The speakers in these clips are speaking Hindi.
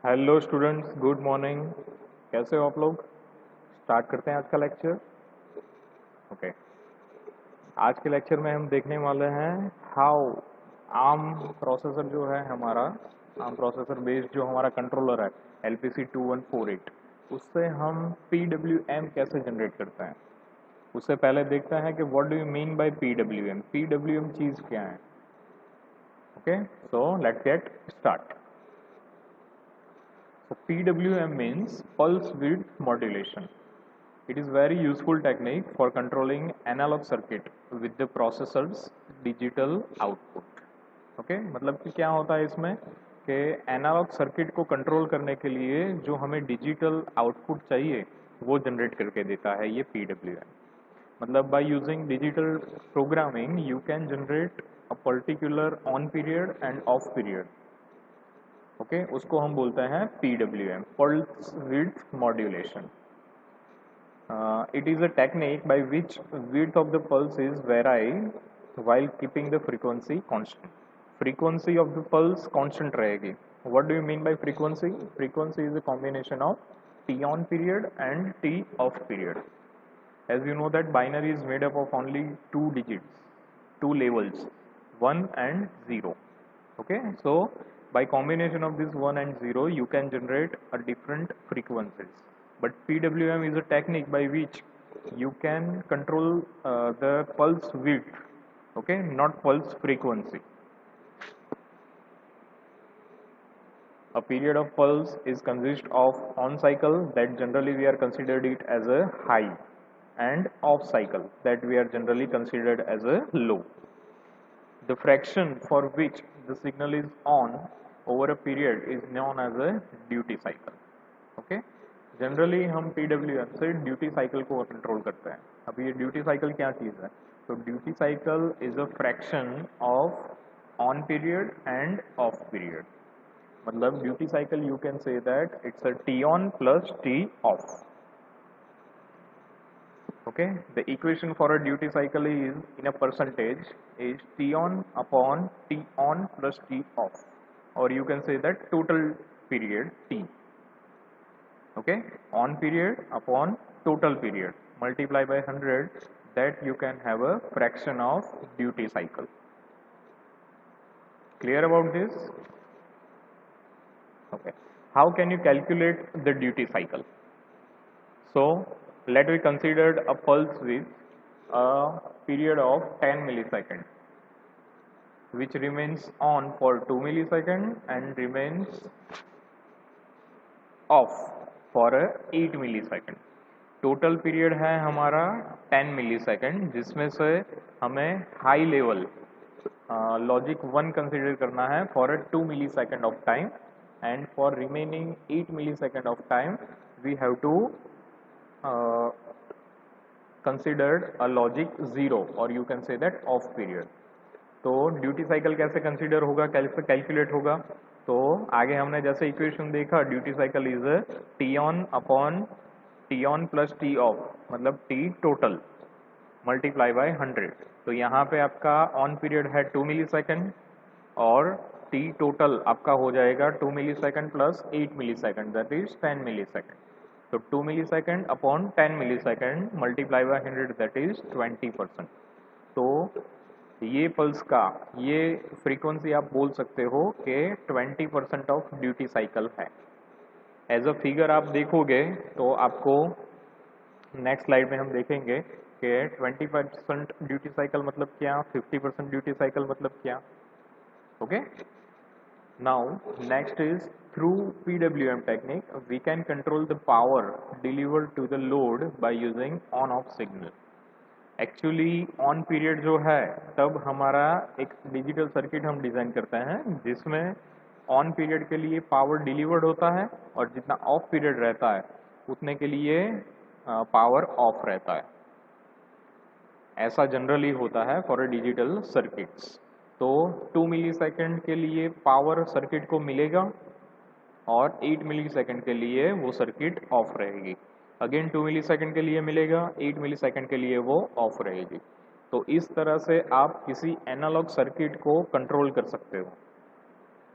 Hello students, good morning. कैसे हो आप लोग? स्टार्ट करते हैं आज का लेक्चर। ओके। आज के लेक्चर में हम देखने वाले हैं हाउ आर्म प्रोसेसर जो है हमारा, आर्म प्रोसेसर बेस्ड जो हमारा कंट्रोलर है LPC 2148, उससे हम PWM कैसे जनरेट करते हैं। उससे पहले देखते हैं कि what do you mean by PWM। PWM चीज़ क्या है? Okay, so let's get start. So PWM means pulse width modulation. It is very useful technique for controlling analog circuit with the processor's digital output. Okay मतलब कि क्या होता है इसमें कि एनालॉग सर्किट को कंट्रोल करने के लिए जो हमें डिजिटल आउटपुट चाहिए वो जनरेट करके देता है ये PWM। मतलब by using digital programming you can generate a particular on period and off period. Okay, उसको हम बोलते हैं PWM, pulse width modulation. It is a technique by which width of the pulse is varied while keeping the frequency constant. Frequency of the pulse constant रहेगी. What do you mean by frequency? Frequency is a combination of T on period and T off period. As you know that binary is made up of only two digits, two levels, 1 and 0. Okay, so by combination of this 1 and 0 you can generate a different frequencies. But PWM is a technique by which you can control the pulse width, okay, not pulse frequency. A period of pulse is consist of on cycle that generally we are considered it as a high, and off cycle that we are generally considered as a low. The fraction for which the signal is on over a period is known as a duty cycle. Okay? Generally हम PWM से ड्यूटी साइकिल को कंट्रोल करते हैं। अब ये ड्यूटी साइकिल क्या चीज़ है? तो duty cycle is a fraction of on period and off period. मतलब duty cycle you can say that it's a T on plus T off. Okay, the equation for a duty cycle is in a percentage is T on upon T on plus T off, or you can say that total period T. Okay, on period upon total period multiply by 100, that you can have a fraction of duty cycle. Clear about this? Okay, how can you calculate the duty cycle? So let we consider a pulse with a period of 10 milliseconds, which remains on for 2 milliseconds and remains off for 8 millisecond. Total period है हमारा 10 मिलीसेकंड, जिसमें से हमें हाई लेवल लॉजिक 1 कंसिडर करना है for 2 millisecond of time, and for remaining 8 millisecond of time we have to considered a logic 0, or you can say that off period. तो ड्यूटी साइकिल कैसे कंसीडर होगा, कैसे कैलकुलेट होगा? तो आगे हमने जैसे इक्वेशन देखा, duty cycle is T on upon T on plus T of, मतलब टी टोटल मल्टीप्लाई बाय 100। तो यहाँ पे आपका ऑन पीरियड है 2 मिलीसेकंड और टी टोटल आपका हो जाएगा 2 millisecond plus 8 millisecond, that is 10 millisecond. तो 2 millisecond upon 10 millisecond multiply by 100, that is 20%। तो ये पल्स का ये फ्रीक्वेंसी आप बोल सकते हो कि 20% ऑफ ड्यूटी साइकिल है। एज अ फिगर आप देखोगे तो आपको नेक्स्ट स्लाइड में हम देखेंगे कि 20% ड्यूटी साइकिल मतलब क्या, 50% ड्यूटी साइकिल मतलब क्या। Okay, now next is through PWM technique we can control the power delivered to the load by using on off signal. Actually on period जो है तब हमारा एक डिजिटल सर्किट हम डिज़ाइन करते हैं जिसमें ऑन पीरियड के लिए पावर डिलीवर्ड होता है और जितना ऑफ पीरियड रहता है उतने के लिए पावर ऑफ रहता है। ऐसा जनरली होता है फॉर अ डिजिटल सर्किट्स। तो 2 मिलीसेकंड के लिए पावर सर्किट को मिलेगा और 8 मिलीसेकंड के लिए वो सर्किट ऑफ रहेगी। अगेन 2 मिलीसेकंड के लिए मिलेगा, 8 मिलीसेकंड के लिए वो ऑफ रहेगी। तो इस तरह से आप किसी एनालॉग सर्किट को कंट्रोल कर सकते हो।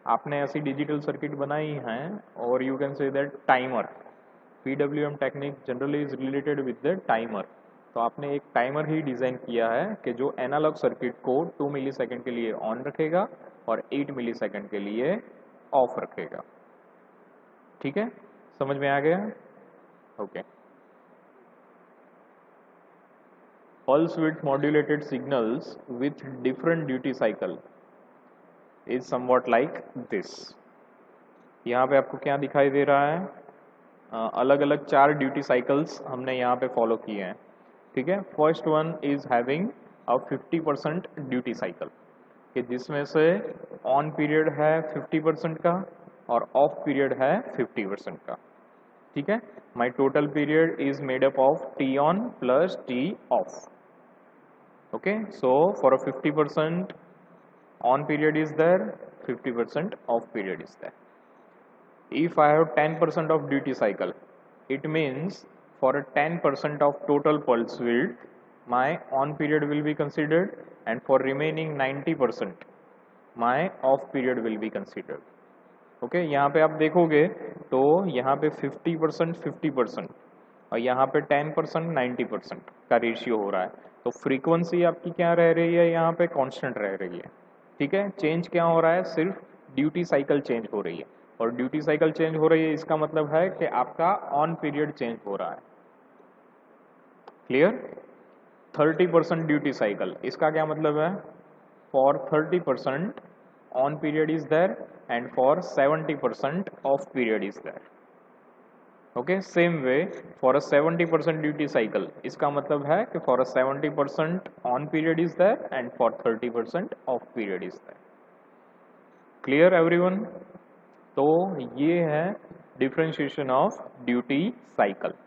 आपने ऐसी डिजिटल सर्किट बनाई है और you can say that timer, PWM technique generally is related with the timer. तो आपने एक टाइमर ही डिज़ाइन किया है कि जो एनालॉग सर्किट को 2 मिलीसेकंड के लिए ऑन रखेगा और 8 मिलीसेकंड के लिए ऑफ रखेगा। ठीक है, समझ में आ गया? Okay. Pulse width modulated signals with different duty cycle is somewhat like this. यहाँ पे आपको क्या दिखाई दे रहा है? अलग अलग 4 ड्यूटी साइकिल्स हमने यहाँ पे फॉलो किए हैं। ठीक है, first one is having a 50% duty cycle, कि जिसमें से ऑन पीरियड है 50% का और ऑफ पीरियड है 50% का। ठीक है, माई total period is made up of T on plus T of. Okay, so for a 50% on period is there, 50% off period is there. If I have 10% of duty cycle, it means for a 10% of total pulse width, my on period will be considered, and for remaining 90% my off period will be considered. Okay, यहाँ पे आप देखोगे तो यहाँ पे 50% 50% और यहाँ पे 10% 90% का रेशियो हो रहा है। तो फ्रीक्वेंसी आपकी क्या रह रही है? यहाँ पे कांस्टेंट रह रही है। ठीक है, चेंज क्या हो रहा है? सिर्फ ड्यूटी साइकिल चेंज हो रही है, और ड्यूटी साइकिल चेंज हो रही है इसका मतलब है कि आपका ऑन पीरियड चेंज हो रहा है। क्लियर? 30% ड्यूटी साइकिल, इसका क्या मतलब है? For 30% on period is there and for 70% off period is there. Okay, same way for a 70% duty cycle, इसका मतलब है कि for a 70% on period is there and for 30% off period is there. Clear everyone? तो ये है differentiation of duty cycle.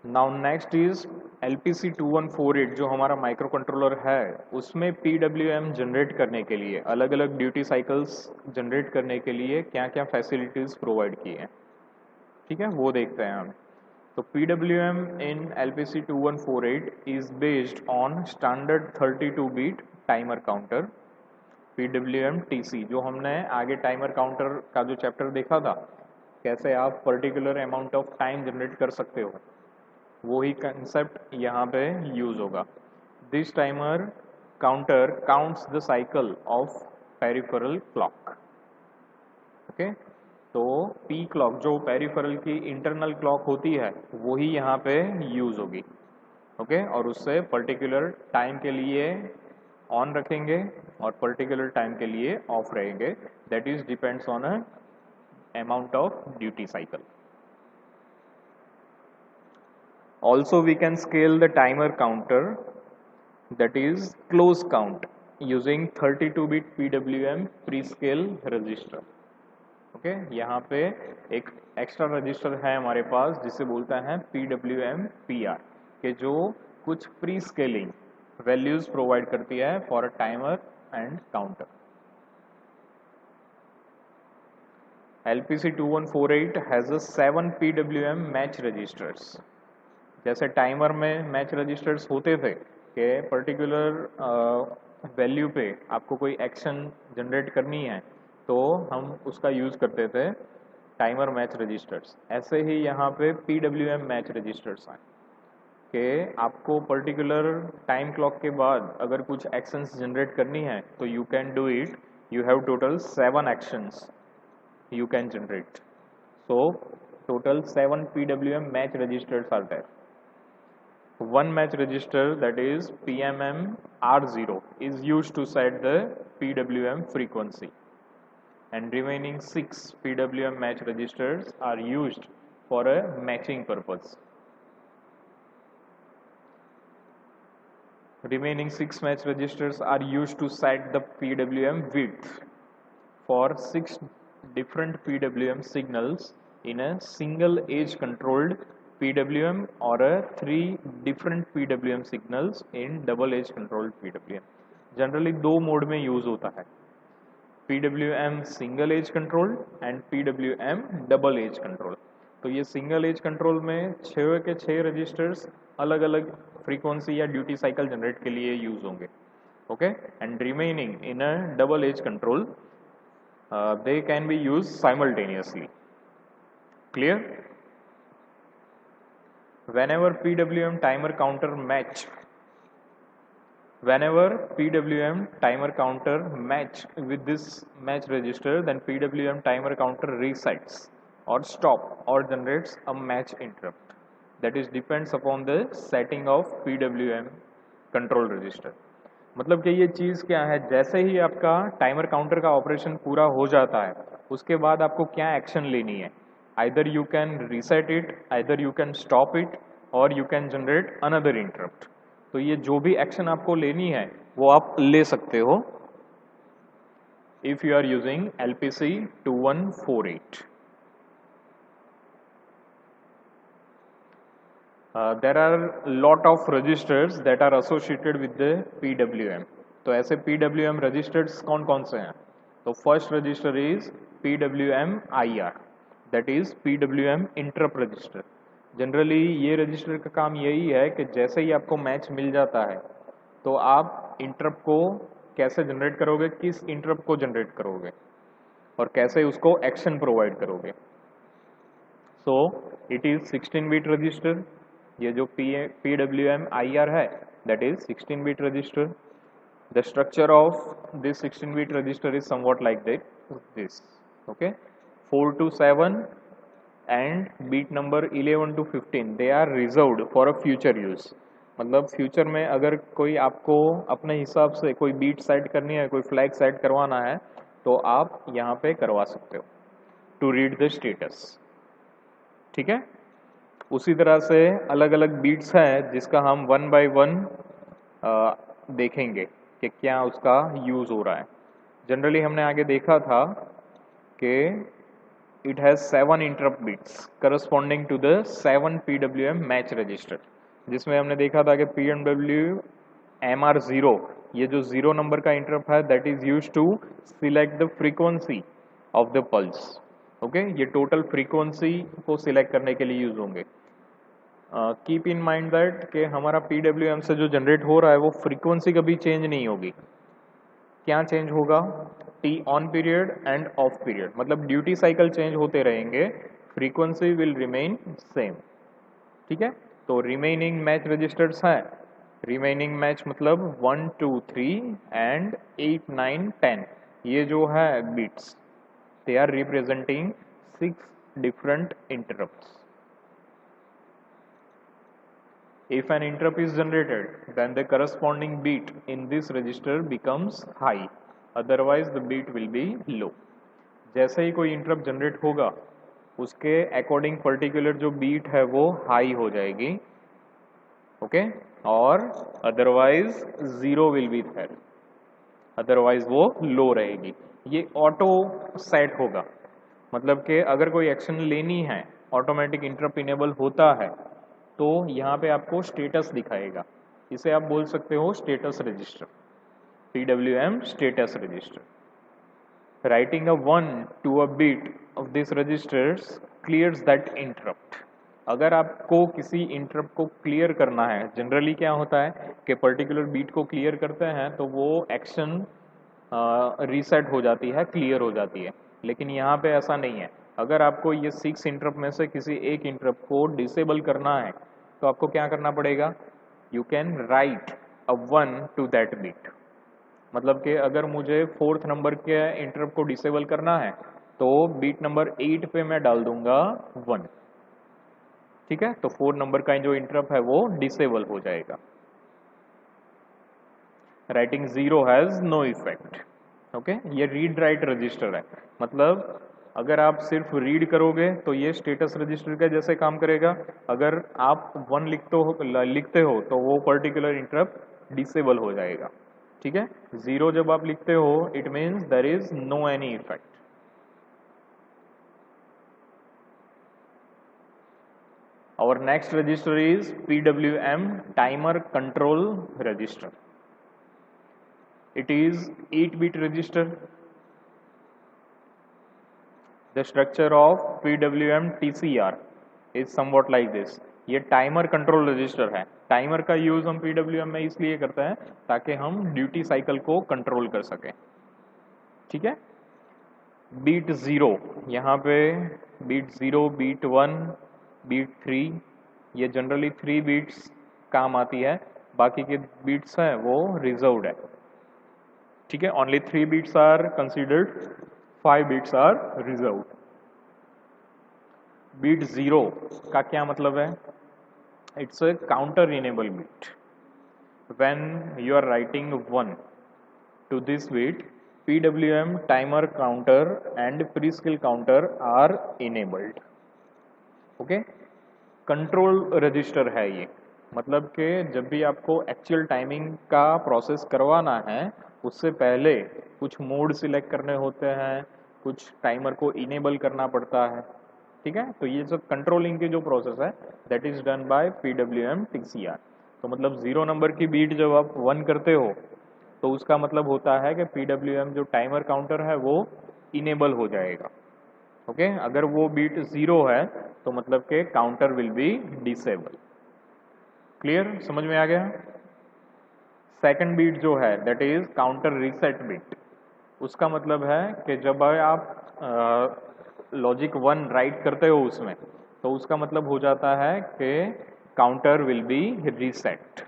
Now next is LPC 2148 जो हमारा माइक्रो कंट्रोलर है, उसमें PWM जनरेट करने के लिए, अलग अलग ड्यूटी साइकिल्स जनरेट करने के लिए क्या क्या फैसिलिटीज प्रोवाइड की हैं। ठीक है, वो देखते हैं हम। तो PWM in LPC 2148 is based on standard 32 bit timer counter PWM TC। जो हमने आगे टाइमर काउंटर का जो चैप्टर देखा था, कैसे आप particular amount of time generate कर सकते हो, वही कंसेप्ट यहाँ पे यूज होगा। This timer counter counts the cycle of peripheral clock. Okay, तो पी क्लॉक जो पेरिफेरल की इंटरनल क्लॉक होती है वही यहाँ पे यूज होगी। ओके, और उससे पर्टिकुलर टाइम के लिए ऑन रखेंगे और पर्टिकुलर टाइम के लिए ऑफ रहेंगे। That is depends on a amount of duty cycle. Also we can scale the timer counter, that is close count, using 32-bit PWM pre-scale register. Okay, यहाँ पे एक एक्स्ट्रा रजिस्टर है हमारे पास जिसे बोलता है PWM PR, के जो कुछ प्री स्केलिंग वैल्यूज प्रोवाइड करती है for a timer and counter. LPC 2148 has a 7 PWM match registers। जैसे टाइमर में मैच रजिस्टर्स होते थे कि पर्टिकुलर वैल्यू पे आपको कोई एक्शन जनरेट करनी है तो हम उसका यूज़ करते थे टाइमर मैच रजिस्टर्स, ऐसे ही यहाँ पे PWM मैच रजिस्टर्स हैं कि आपको पर्टिकुलर टाइम क्लॉक के बाद अगर कुछ एक्शंस जनरेट करनी है तो you can do it. You have total 7 actions you can generate. So total 7 PWM match registers are there. One match register, that is PMM R0, is used to set the PWM frequency, and remaining 6 PWM match registers are used for a matching purpose. Remaining 6 match registers are used to set the PWM width for 6 different PWM signals in a single age controlled PWM or a 3 different PWM signals in double age controlled PWM. Generally दो मोड में यूज होता है, PWM single age controlled and PWM double age control। तो ये सिंगल एज कंट्रोल में 6 के 6 रजिस्टर्स अलग अलग फ्रीक्वेंसी या ड्यूटी साइकिल जनरेट के लिए यूज होंगे. Okay, and remaining in a double edge control they can be used simultaneously. Clear? Whenever PWM timer counter match with this match register, then PWM timer counter resets or stop or generates a match interrupt. That is depends upon the setting of PWM control register. मतलब कि ये चीज़ क्या है, जैसे ही आपका टाइमर काउंटर का ऑपरेशन पूरा हो जाता है उसके बाद आपको क्या एक्शन लेनी है. Either you can reset it, either you can stop it, और you can generate another interrupt. तो ये जो भी एक्शन आपको लेनी है वो आप ले सकते हो if you are using LPC 2148. There are lot of registers that are associated with the PWM. तो ऐसे PWM registers कौन कौन से हैं? तो first register is PWM IR, that is PWM interrupt register. Generally ये रजिस्टर का काम यही है कि जैसे ही आपको मैच मिल जाता है तो आप इंटरप्ट को कैसे जनरेट करोगे, किस इंटरप्ट को जनरेट करोगे और कैसे उसको एक्शन प्रोवाइड करोगे. So it is 16 bit register. ये जो PWM IR है that is 16 bit register. The structure of this 16 bit register is somewhat like this. Okay, 4 to 7 and bit number 11 to 15 they are reserved for a future use. मतलब फ्यूचर में अगर कोई आपको अपने हिसाब से कोई बीट सेट करनी है, कोई फ्लैग सेट करवाना है तो आप यहाँ पे करवा सकते हो टू रीड द स्टेटस. ठीक है, उसी तरह से अलग अलग बीट्स हैं जिसका हम 1 by 1 देखेंगे कि क्या उसका यूज हो रहा है. जनरली हमने आगे देखा था कि it has 7 interrupt bits corresponding to the 7 PWM match register, जिसमें हमने देखा था कि PWM MR0, ये जो 0 नंबर का इंटरप्ट है that is use to select the frequency of the pulse. Okay, ये टोटल फ्रीक्वेंसी को सिलेक्ट करने के लिए यूज होंगे. कीप इन माइंड दैट कि हमारा PWM से जो जनरेट हो रहा है वो फ्रीक्वेंसी कभी चेंज नहीं होगी. क्या चेंज होगा? T on period and off period, मतलब ड्यूटी साइकिल चेंज होते रहेंगे, फ्रीक्वेंसी विल रिमेन सेम. ठीक है, तो रिमेनिंग मैच रजिस्टर्स हैं. रिमेनिंग मैच मतलब 1 2 3 एंड 8 9 10, ये जो है bits they are representing 6 different interrupts. If an interrupt is generated, then the corresponding bit in this register becomes high, otherwise the bit will be low. जैसे ही कोई interrupt generate होगा उसके according particular जो beat है वो high हो जाएगी. ओके, और otherwise 0 will be there, otherwise वो low रहेगी. ये ऑटो सेट होगा, मतलब कि अगर कोई एक्शन लेनी है, ऑटोमेटिक इंटरप्ट इनेबल होता है तो यहाँ पे आपको स्टेटस दिखाएगा. इसे आप बोल सकते हो status register, PWM status register. Writing a 1 to a bit of this registers clears that interrupt. अगर आपको किसी इंटरप्ट को क्लियर करना है, जनरली क्या होता है कि पर्टिकुलर बीट को क्लियर करते हैं तो वो एक्शन रीसेट हो जाती है, क्लियर हो जाती है. लेकिन यहाँ पे ऐसा नहीं है. अगर आपको ये 6 इंटरप्ट में से किसी एक इंटरप्ट को डिसेबल करना है तो आपको क्या करना पड़ेगा? You can write a 1 to that bit. मतलब कि अगर मुझे 4th नंबर के इंटरप्ट को डिसेबल करना है तो बीट नंबर 8 पे मैं डाल दूंगा 1. ठीक है, तो 4 नंबर का जो इंटरप्ट है वो डिसेबल हो जाएगा. Writing 0 has no effect. Okay, ये रीड राइट रजिस्टर है, मतलब अगर आप सिर्फ रीड करोगे तो ये स्टेटस रजिस्टर का जैसे काम करेगा. अगर आप 1 लिखते हो तो वो पर्टिकुलर इंटरप्ट डिसेबल हो जाएगा. ठीक है, 0 जब आप लिखते हो it means there is no any effect. Our next register is PWM timer control register. It is 8-bit register. The structure of PWM TCR is somewhat like this. ये टाइमर कंट्रोल रजिस्टर है। टाइमर का यूज हम पीडब्ल्यूएम में इसलिए करते हैं ताकि हम ड्यूटी साइकिल को कंट्रोल कर सकें। ठीक है। बीट ज़ीरो, यहाँ पे bit zero, bit one, bit three, ये जनरली 3 बीट्स काम आती है, बाकी के बीट्स हैं वो रिजर्व्ड है। ठीक है, only 3 bits are considered, 5 bits are reserved. Bit zero का क्या मतलब है? It's a counter enable bit. When you are writing 1 to this bit, PWM timer counter and prescale counter are enabled. Okay, control register है ये, मतलब कि जब भी आपको एक्चुअल टाइमिंग का प्रोसेस करवाना है उससे पहले कुछ मोड सिलेक्ट करने होते हैं, कुछ टाइमर को इनेबल करना पड़ता है। ठीक है, तो ये सब कंट्रोलिंग की जो प्रोसेस है that is done by PWM TCR। तो मतलब 0 नंबर की बीट जब आप 1 करते हो तो उसका मतलब होता है कि PWM जो टाइमर काउंटर है वो इनेबल हो जाएगा। ओके, अगर वो बीट 0 है तो मतलब कि counter will be disable. Clear, समझ में आ गया? सेकंड बीट जो है that is counter reset bit. उसका मतलब है कि जब आप लॉजिक 1 राइट करते हो उसमें, तो उसका मतलब हो जाता है कि counter will B reset.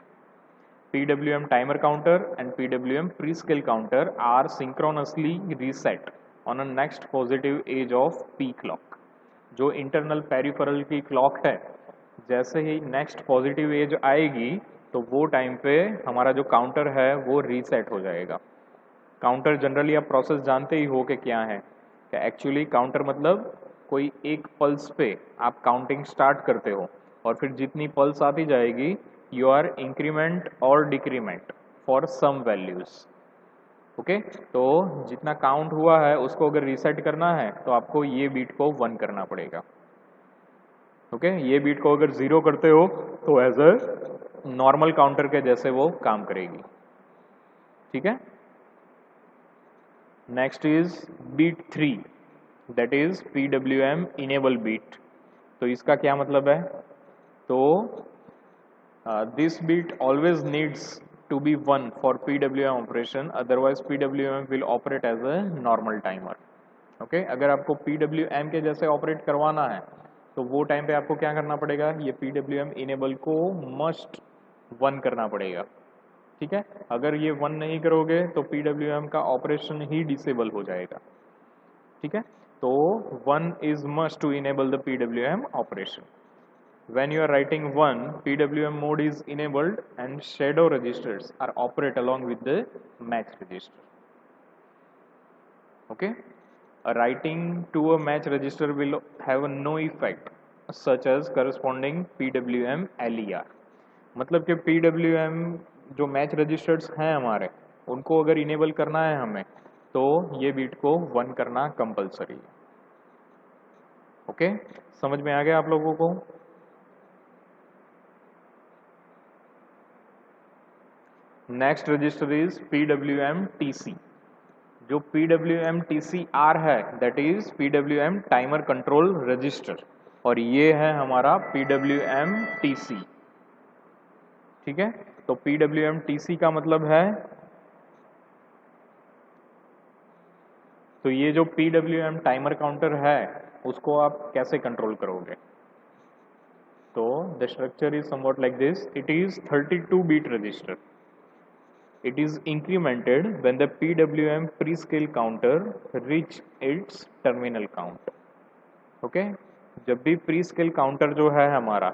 PWM timer counter and PWM prescale counter are synchronously reset on a next positive edge of P clock। जो इंटरनल पेरिफेरल की क्लॉक है, जैसे ही नेक्स्ट पॉजिटिव एज आएगी तो वो टाइम पे हमारा जो काउंटर है वो रीसेट हो जाएगा। काउंटर जनरली आप प्रोसेस जानते ही हो कि क्या है, कि एक्चुअली काउंटर मतलब कोई एक पल्स पे आप काउंटिंग स्टार्ट करते हो और फिर जितनी पल्स आती जाएगी यू आर इंक्रीमेंट और decrement for some values. Okay, तो जितना काउंट हुआ है उसको अगर रीसेट करना है तो आपको ये बीट को 1 करना पड़ेगा। ओके, ये बीट को अगर 0 करते हो तो एज अ नॉर्मल काउंटर के जैसे वो काम करेगी। ठीक है, next is bit 3 that is PWM enable bit. तो इसका क्या मतलब है? तो this bit always needs to be 1 for PWM operation, otherwise PWM will operate as a normal timer। Okay, अगर आपको PWM के जैसे ऑपरेट करवाना है तो वो टाइम पे आपको क्या करना पड़ेगा? ये PWM इनेबल को मस्ट 1 करना पड़ेगा। ठीक है, अगर ये 1 नहीं करोगे तो PWM का ऑपरेशन ही डिसेबल हो जाएगा। ठीक है, तो 1 is must to enable the PWM operation. When you are writing 1, PWM mode is enabled and shadow registers are operate along with the match register. Okay, a writing to a match register will have no effect such as corresponding PWM LER। मतलब कि PWM जो मैच रजिस्टर्स हैं हमारे, उनको अगर इनेबल करना है हमें तो ये बीट को 1 करना कंपलसरी है। ओके, समझ में आ गया आप लोगों को? Next register is PWM TC। जो PWM TCR है that is PWM timer control register, और ये है हमारा PWM TC। ठीक है, तो PWM TC का मतलब है, तो ये जो PWM टाइमर काउंटर है उसको आप कैसे कंट्रोल करोगे? तो the structure is somewhat like this. It is 32 bit register. It is incremented when the PWM prescale counter reach its terminal count। Okay, जब भी प्रीस्केल काउंटर जो है हमारा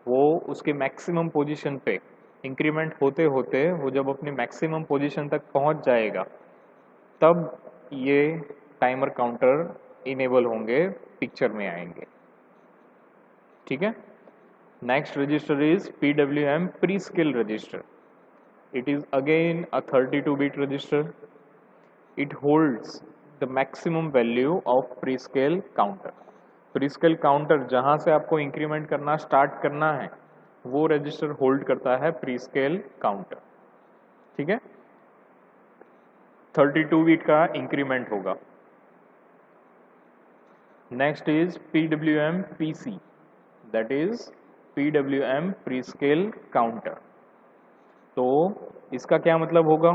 वो उसके मैक्सिमम पोजीशन पे इंक्रीमेंट होते होते वो जब अपनी मैक्सिमम पोजीशन तक पहुंच जाएगा तब ये टाइमर काउंटर इनेबल होंगे, पिक्चर में आएंगे। ठीक है, next register is PWM prescale register. It is again a 32-bit register. It holds the maximum value of prescale counter। Prescale counter जहां से आपको इंक्रीमेंट करना स्टार्ट करना है वो रजिस्टर होल्ड करता है प्रीस्केल काउंटर। ठीक है, 32 बीट का इंक्रीमेंट होगा। Next is PWM PC that is PWM prescale counter. तो इसका क्या मतलब होगा?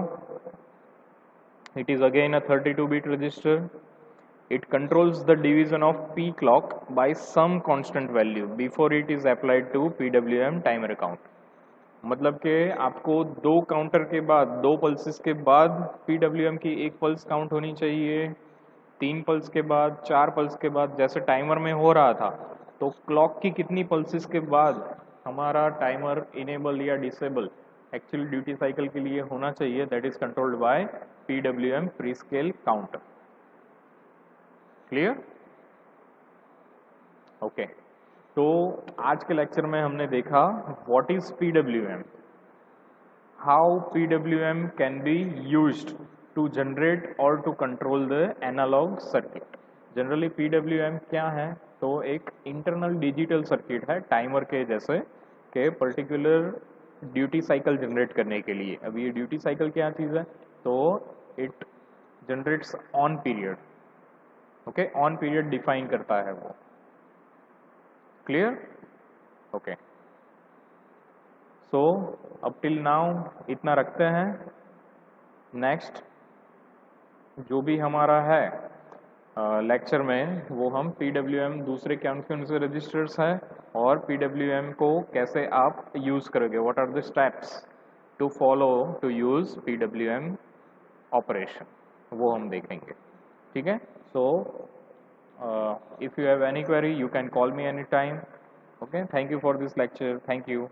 It is again a 32-bit register. It controls the division of P clock by some constant value before it is applied to PWM timer count. मतलब कि आपको दो काउंटर के बाद, दो पल्सेस के बाद PWM की एक पल्स काउंट होनी चाहिए, 3 पल्स के बाद, 4 पल्स के बाद, जैसे टाइमर में हो रहा था। तो क्लॉक की कितनी पल्सेस के बाद हमारा टाइमर इनेबल या डिसेबल एक्चुअल ड्यूटी साइकिल के लिए होना चाहिए, that is controlled by PWM prescale counter. Clear? Okay. तो आज के लेक्चर में हमने देखा what is PWM, how PWM can be used to generate और to control the analog circuit. Generally PWM क्या है? तो एक इंटरनल डिजिटल सर्किट है टाइमर के जैसे, के पर्टिकुलर ड्यूटी साइकिल जनरेट करने के लिए। अब ये ड्यूटी साइकिल क्या चीज़ है? तो it generates on period. Okay, on period define करता है वो। क्लियर? ओके। सो अब टिल नाउ इतना रखते हैं। नेक्स्ट जो भी हमारा है लेक्चर में, वो हम PWM दूसरे कौन से रजिस्टर्स हैं और PWM को कैसे आप यूज़ करोगे, what are the steps to follow to use PWM operation, वो हम देखेंगे। ठीक है? सो if you have any query, you can call me anytime. Okay, thank you for this lecture. Thank you.